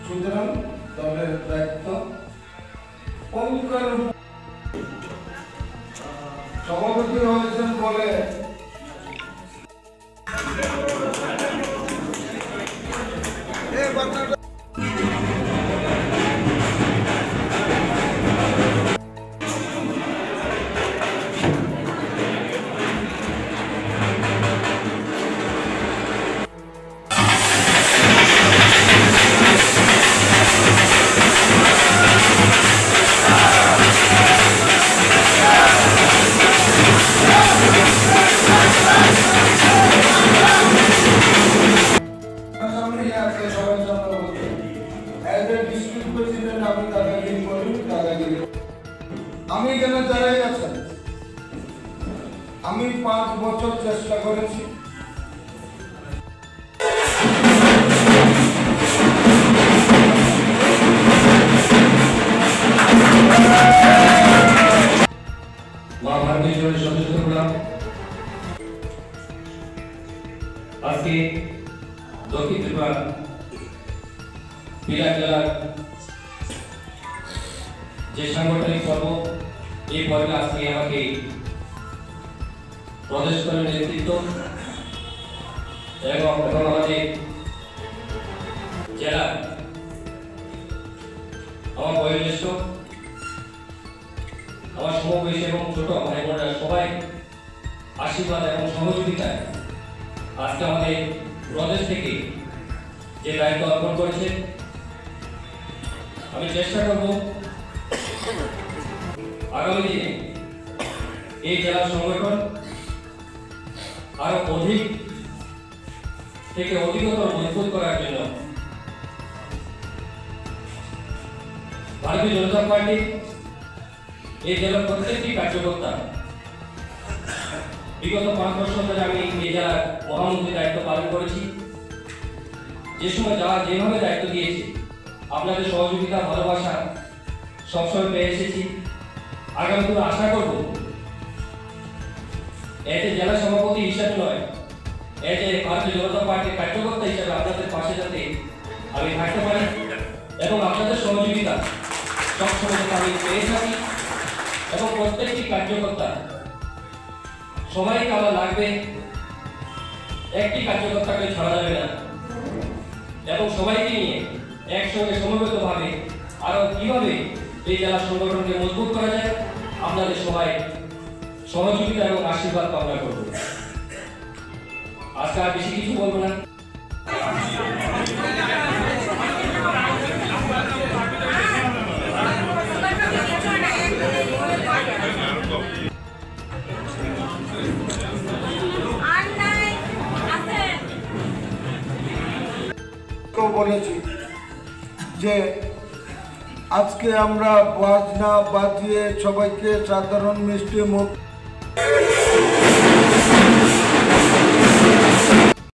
সুতরাং দলের দায়িত্ব সভাপতি হয়েছেন বলে আমি কেন দাঁড়াই আছেন আমি 5 বছর চেষ্টা করেছি আজকে দক্ষিণ ত্রিপুরা পিলা জেলার যে সাংগঠনিক পর্ব এই পর্বে আজকে আমাকে প্রদেশ স্তরের নেতৃত্ব এবং আমাদের জেলা আমার বয়োজ্যেষ্ঠ আমার সমবয়সী এবং ছোট ভাই বোনেরা সবাই আশীর্বাদ এবং সহযোগিতায় আজকে আমাদের প্রদেশ থেকে যে দায়িত্ব অর্পণ করেছে আমি চেষ্টা করব আগামী দিনে এই জেলার সংগঠন আরো অধিক থেকে অধিকতর মজবুত করার জন্য ভারতীয় জনতা পার্টি এই জেলার প্রত্যেকটি কার্যকর্তা বিগত 5 বছর ধরে আমি এই জেলার মহামন্ত্রীর দায়িত্ব পালন করেছি যে সময় যারা যেভাবে দায়িত্ব দিয়েছে আপনাদের সহযোগিতা ভালোবাসা সবসময় পেয়ে এসেছি আগামী দিনে আশা করব এতে জেলা সভাপতি হিসাবে নয় এতে ভারতীয় জনতা পার্টির কার্যকর্তা হিসাবে আপনাদের পাশে যাতে আমি থাকতে পারি এবং আপনাদের সহযোগিতা সবসময় আমি পেয়ে থাকি এবং প্রত্যেকটি কার্যকর্তা সবাইকে আমার লাগবে একটি কার্যকর্তাকে ছাড়া যাবে না এবং সবাইকে নিয়ে একসঙ্গে সমবেতভাবে আরো কিভাবে এই জেলা সংগঠনকে মজবুত করা যায় আপনাদের সবাই সহযোগিতা এবং আশীর্বাদ কামনা করব আজকে আর বেশি কিছু বলবো না বলেছি যে আজকে আমরা বাজনা বাজিয়ে সবাইকে সাধারণ মিষ্টি মুখ